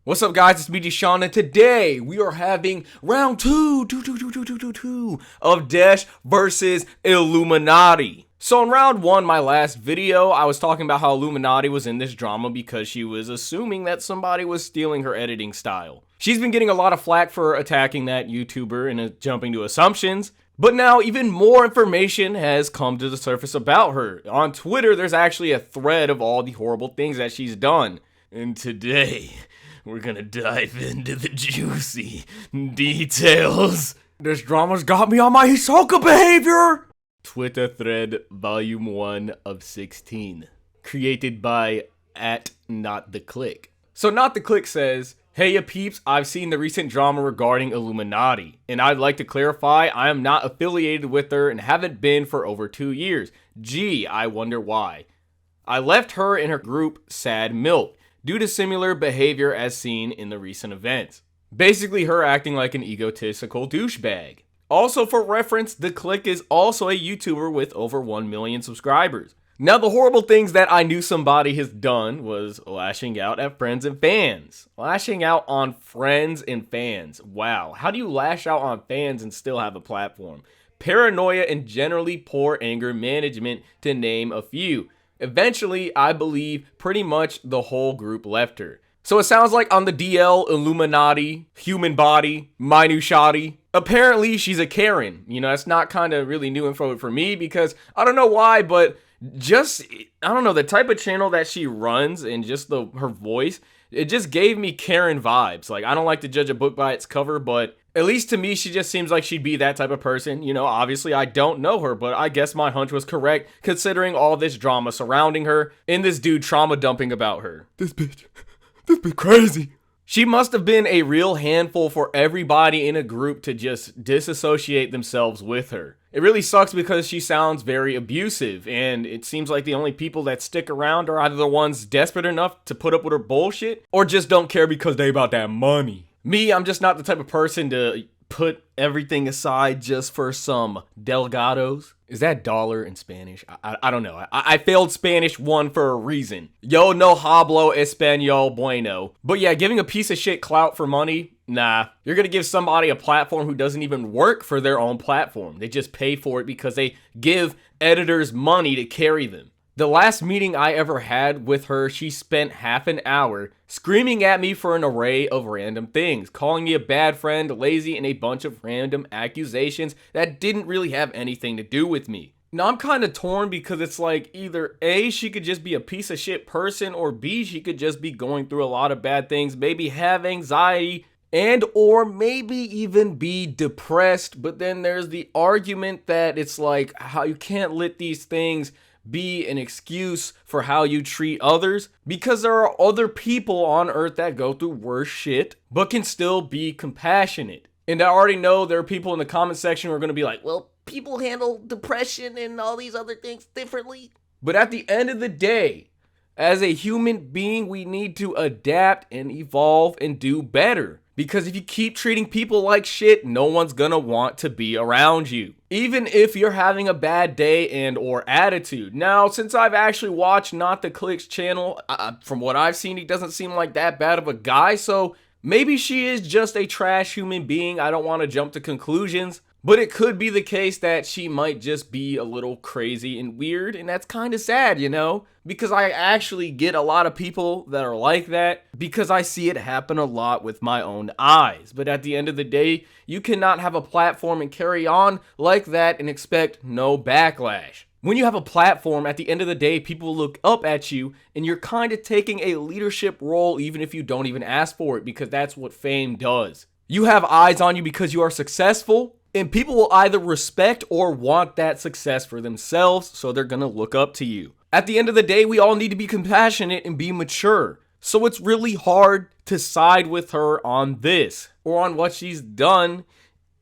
What's up, guys? It's me, Deshaun, and today we are having round two of Dash versus Iilluminaughtii. So in round one, my last video, I was talking about how Iilluminaughtii was in this drama because she was assuming that somebody was stealing her editing style. She's been getting a lot of flack for attacking that YouTuber and jumping to assumptions. But now even more information has come to the surface about her. On Twitter, there's actually a thread of all the horrible things that she's done. And today, we're gonna dive into the juicy details. This drama's got me on my Hisoka behavior! Twitter thread volume 1 of 16. Created by @NotTheClick. So NotTheClick says, "Hey ya peeps, I've seen the recent drama regarding Iilluminaughtii, and I'd like to clarify I am not affiliated with her and haven't been for over 2 years. Gee, I wonder why. I left her and her group Sad Milk due to similar behavior as seen in the recent events. Basically her acting like an egotistical douchebag. Also for reference, The Click is also a YouTuber with over 1 million subscribers. Now the horrible things that I knew somebody has done was lashing out at friends and fans. Lashing out on friends and fans. Wow, how do you lash out on fans and still have a platform? Paranoia and generally poor anger management, to name a few. Eventually, I believe pretty much the whole group left her. So it sounds like on the DL, Iilluminaughtii, human body, Minusaughtii. Apparently she's a Karen. You know, that's not kind of really new info for me because I don't know why, but just, I don't know, the type of channel that she runs and just her voice, it just gave me Karen vibes. Like, I don't like to judge a book by its cover, but at least to me, she just seems like she'd be that type of person. You know, obviously I don't know her, but I guess my hunch was correct considering all this drama surrounding her and this dude trauma dumping about her. This bitch crazy. She must have been a real handful for everybody in a group to just disassociate themselves with her. It really sucks because she sounds very abusive, and it seems like the only people that stick around are either the ones desperate enough to put up with her bullshit, or just don't care because they about that money. Me, I'm just not the type of person to put everything aside just for some delgados. Is that dollar in Spanish? I don't know. I failed Spanish 1 for a reason. Yo no hablo español bueno. But yeah, giving a piece of shit clout for money? Nah. You're gonna give somebody a platform who doesn't even work for their own platform. They just pay for it because they give editors money to carry them. The last meeting I ever had with her, she spent half an hour screaming at me for an array of random things, calling me a bad friend, lazy, and a bunch of random accusations that didn't really have anything to do with me. Now I'm kind of torn because it's like either A, she could just be a piece of shit person, or B, she could just be going through a lot of bad things, maybe have anxiety, and or maybe even be depressed. But then there's the argument that it's like how you can't let these things be an excuse for how you treat others, because there are other people on earth that go through worse shit but can still be compassionate. And I already know there are people in the comment section who are going to be like, well, people handle depression and all these other things differently. But at the end of the day, as a human being, we need to adapt and evolve and do better. Because if you keep treating people like shit, no one's gonna want to be around you. Even if you're having a bad day and or attitude. Now, since I've actually watched NotTheClick's channel, from what I've seen, he doesn't seem like that bad of a guy. So maybe she is just a trash human being. I don't want to jump to conclusions. But it could be the case that she might just be a little crazy and weird, and that's kind of sad, you know? Because I actually get a lot of people that are like that, because I see it happen a lot with my own eyes. But at the end of the day, you cannot have a platform and carry on like that and expect no backlash. When you have a platform, at the end of the day, people look up at you, and you're kind of taking a leadership role even if you don't even ask for it, because that's what fame does. You have eyes on you because you are successful, and people will either respect or want that success for themselves, so they're gonna look up to you. At the end of the day, we all need to be compassionate and be mature. So it's really hard to side with her on this, or on what she's done,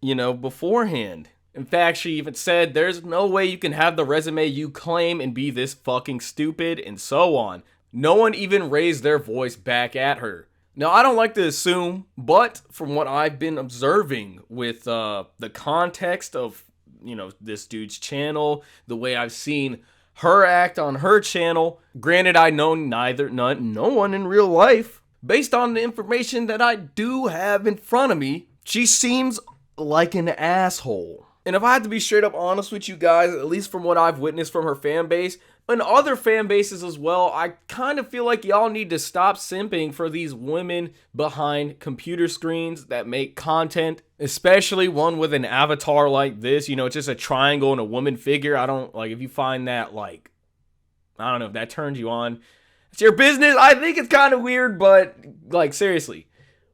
you know, beforehand. In fact, she even said, there's no way you can have the resume you claim and be this fucking stupid, and so on. No one even raised their voice back at her. Now, I don't like to assume, but from what I've been observing with the context of, you know, this dude's channel, the way I've seen her act on her channel, granted I know no one in real life, based on the information that I do have in front of me, she seems like an asshole. And if I had to be straight up honest with you guys, at least from what I've witnessed from her fan base, and other fan bases as well, I kind of feel like y'all need to stop simping for these women behind computer screens that make content, especially one with an avatar like this. You know, it's just a triangle and a woman figure. I don't, like, if you find that, like, I don't know if that turns you on. It's your business. I think it's kind of weird, but, like, seriously,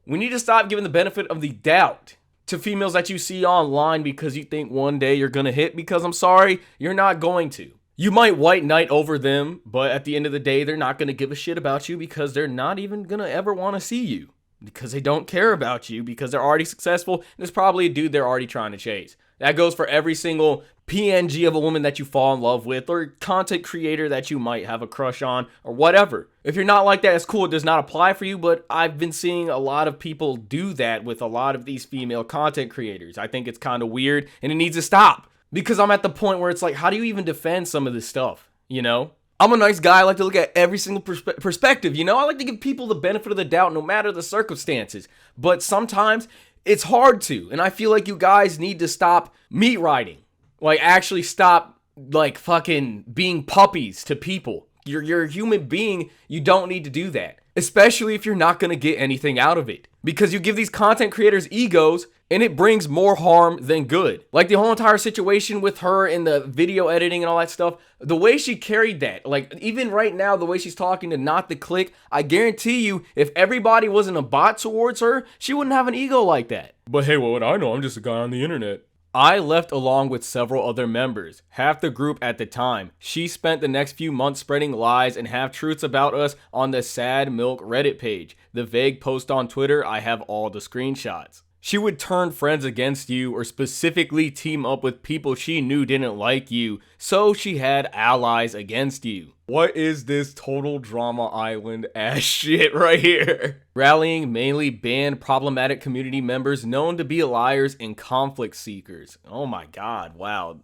we need to stop giving the benefit of the doubt to females that you see online because you think one day you're going to hit, because I'm sorry, you're not going to. You might white knight over them, but at the end of the day, they're not going to give a shit about you because they're not even going to ever want to see you because they don't care about you because they're already successful. And there's probably a dude they're already trying to chase. That goes for every single PNG of a woman that you fall in love with or content creator that you might have a crush on or whatever. If you're not like that, it's cool. It does not apply for you, but I've been seeing a lot of people do that with a lot of these female content creators. I think it's kind of weird and it needs to stop. Because I'm at the point where it's like, how do you even defend some of this stuff, you know? I'm a nice guy. I like to look at every single perspective, you know? I like to give people the benefit of the doubt no matter the circumstances. But sometimes it's hard to. And I feel like you guys need to stop meat riding. Like, actually stop, like, fucking being puppies to people. You're a human being. You don't need to do that. Especially if you're not going to get anything out of it. Because you give these content creators egos and it brings more harm than good. Like the whole entire situation with her and the video editing and all that stuff, the way she carried that, like even right now, the way she's talking to Not the Click, I guarantee you, if everybody wasn't a bot towards her, she wouldn't have an ego like that. But hey, what would I know? I'm just a guy on the internet. I left along with several other members, half the group at the time. She spent the next few months spreading lies and half-truths about us on the Sad Milk Reddit page. The vague post on Twitter, I have all the screenshots. She would turn friends against you or specifically team up with people she knew didn't like you, so she had allies against you. What is this total drama island ass shit right here? Rallying mainly banned problematic community members known to be liars and conflict seekers. Oh my god, wow.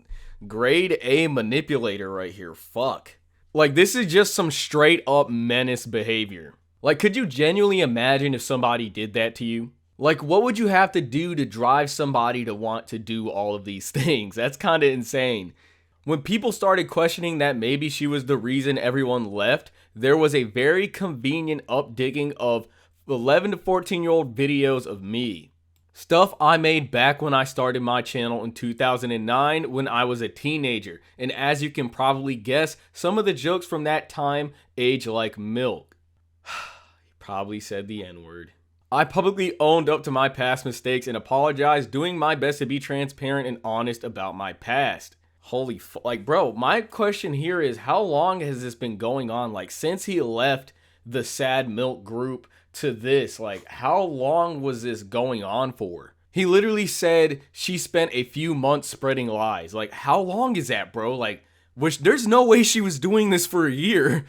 Grade A manipulator right here, fuck. Like, this is just some straight up menace behavior. Like, could you genuinely imagine if somebody did that to you? Like, what would you have to do to drive somebody to want to do all of these things? That's kind of insane. When people started questioning that maybe she was the reason everyone left, there was a very convenient updigging of 11 to 14-year-old videos of me. Stuff I made back when I started my channel in 2009 when I was a teenager. And as you can probably guess, some of the jokes from that time age like milk. He probably said the N-word. I publicly owned up to my past mistakes and apologized, doing my best to be transparent and honest about my past. Holy like, bro, my question here is, how long has this been going on? Like, since he left the Sad Milk group to this, like, how long was this going on for? He literally said she spent a few months spreading lies. Like, how long is that, bro? Like, there's no way she was doing this for a year.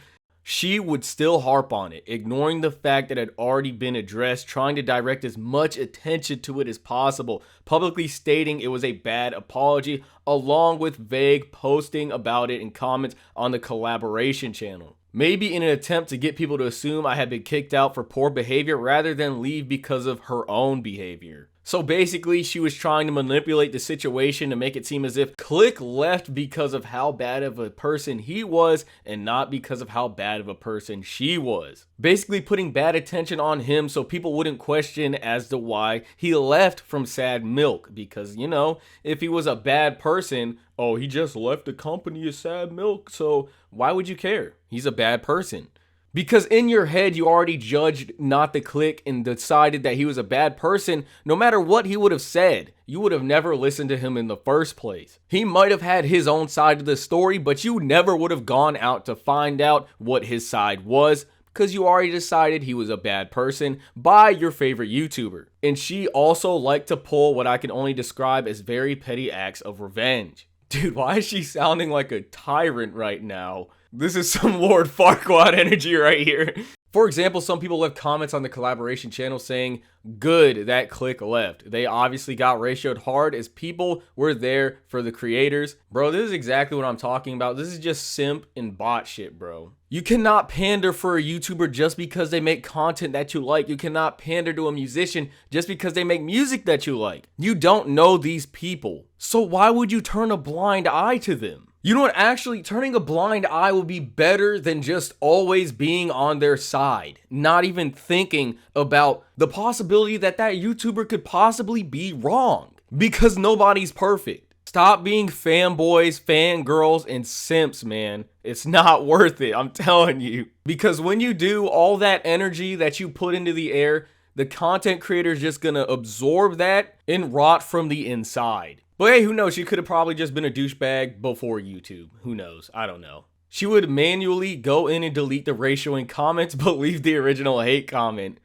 She would still harp on it, ignoring the fact that it had already been addressed, trying to direct as much attention to it as possible, publicly stating it was a bad apology, along with vague posting about it in comments on the collaboration channel. Maybe in an attempt to get people to assume I had been kicked out for poor behavior rather than leave because of her own behavior. So basically, she was trying to manipulate the situation to make it seem as if Click left because of how bad of a person he was and not because of how bad of a person she was. Basically putting bad attention on him so people wouldn't question as to why he left from Sad Milk. Because, you know, if he was a bad person, oh, he just left the company of Sad Milk, so why would you care? He's a bad person. Because in your head, you already judged Not the Click and decided that he was a bad person. No matter what he would have said, you would have never listened to him in the first place. He might have had his own side of the story, but you never would have gone out to find out what his side was, because you already decided he was a bad person by your favorite YouTuber. And she also liked to pull what I can only describe as very petty acts of revenge. Dude, why is she sounding like a tyrant right now? This is some Lord Farquaad energy right here. For example, some people left comments on the collaboration channel saying, good that click left. They obviously got ratioed hard as people were there for the creators. Bro, this is exactly what I'm talking about. This is just simp and bot shit, bro. You cannot pander for a YouTuber just because they make content that you like. You cannot pander to a musician just because they make music that you like. You don't know these people. So why would you turn a blind eye to them? You know what, actually, turning a blind eye will be better than just always being on their side. Not even thinking about the possibility that that YouTuber could possibly be wrong. Because nobody's perfect. Stop being fanboys, fangirls, and simps, man. It's not worth it, I'm telling you. Because when you do, all that energy that you put into the air, the content creator is just gonna absorb that and rot from the inside. But hey, who knows? She could have probably just been a douchebag before YouTube. Who knows? I don't know. She would manually go in and delete the ratioing comments, but leave the original hate comment.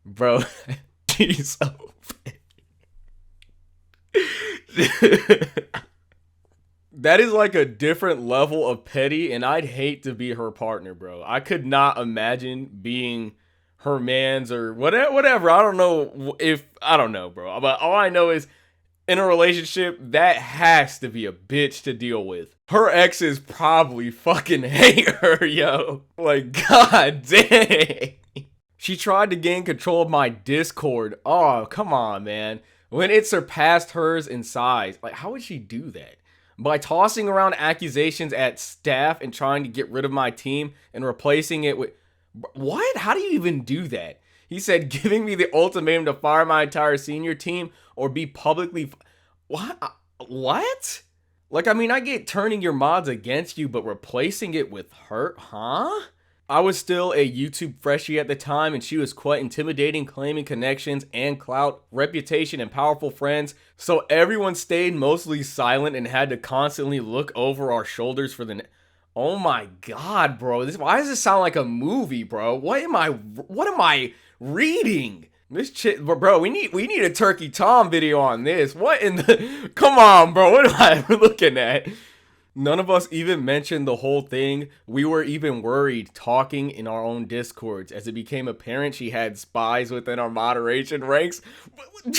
Bro, she's so that is like a different level of petty, and I'd hate to be her partner, bro. I could not imagine being her man's or whatever. I don't know, bro. But all I know is, in a relationship, that has to be a bitch to deal with. Her exes probably fucking hate her, yo. Like, god dang. She tried to gain control of my Discord. Oh, come on, man. When it surpassed hers in size. Like, how would she do that? By tossing around accusations at staff and trying to get rid of my team and replacing it with... What? How do you even do that? He said, giving me the ultimatum to fire my entire senior team or be publicly... What? Like, I mean, I get turning your mods against you, but replacing it with her? Huh? I was still a YouTube freshie at the time, and she was quite intimidating, claiming connections and clout, reputation, and powerful friends. So everyone stayed mostly silent and had to constantly look over our shoulders for the... Oh my god, bro. Why does this sound like a movie, bro? What am I reading? This shit, bro, we need a Turkey Tom video on this. What in the... Come on, bro. What am I looking at? None of us even mentioned the whole thing. We were even worried talking in our own Discords as it became apparent she had spies within our moderation ranks. We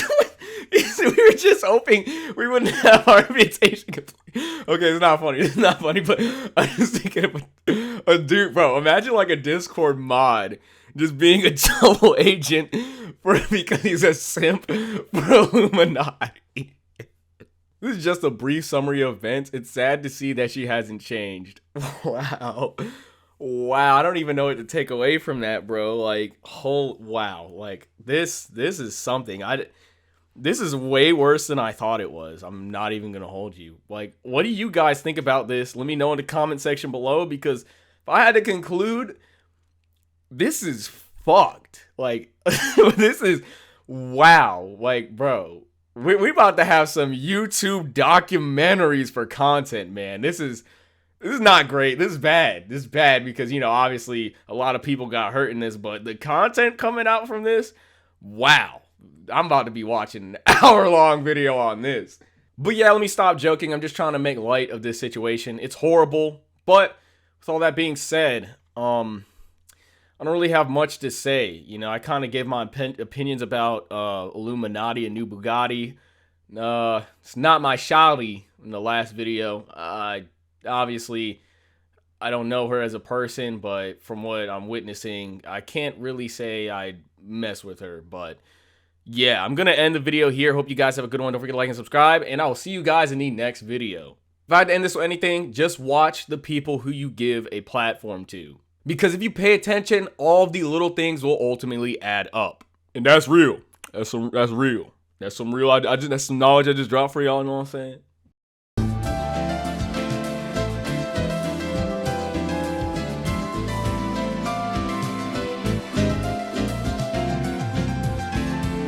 were just hoping we wouldn't have our reputation complete. Okay, it's not funny. It's not funny, but I'm just thinking of a dude, bro. Imagine like a Discord mod just being a double agent because he's a simp for Illuminaughtii. This is just a brief summary of events. It's sad to see that she hasn't changed. Wow. Wow, I don't even know what to take away from that, bro. Like, wow. Like, this is something. This is way worse than I thought it was. I'm not even gonna hold you. Like, what do you guys think about this? Let me know in the comment section below, because if I had to conclude, this is fucked. Like, this is, wow. Like, bro. We about to have some YouTube documentaries for content, man. This is not great. This is bad. This is bad because, you know, obviously a lot of people got hurt in this, but the content coming out from this, wow. I'm about to be watching an hour-long video on this. But yeah, let me stop joking. I'm just trying to make light of this situation. It's horrible, but with all that being said, I don't really have much to say. You know, I kind of gave my opinions about Iilluminaughtii and new Bugatti. It's not my shawty in the last video. Obviously, I don't know her as a person, but from what I'm witnessing, I can't really say I'd mess with her. But yeah, I'm going to end the video here. Hope you guys have a good one. Don't forget to like and subscribe, and I will see you guys in the next video. If I had to end this with anything, just watch the people who you give a platform to. Because if you pay attention, all of the little things will ultimately add up. And that's real. That's real. That's some real, that's some knowledge I just dropped for y'all, you know what I'm saying?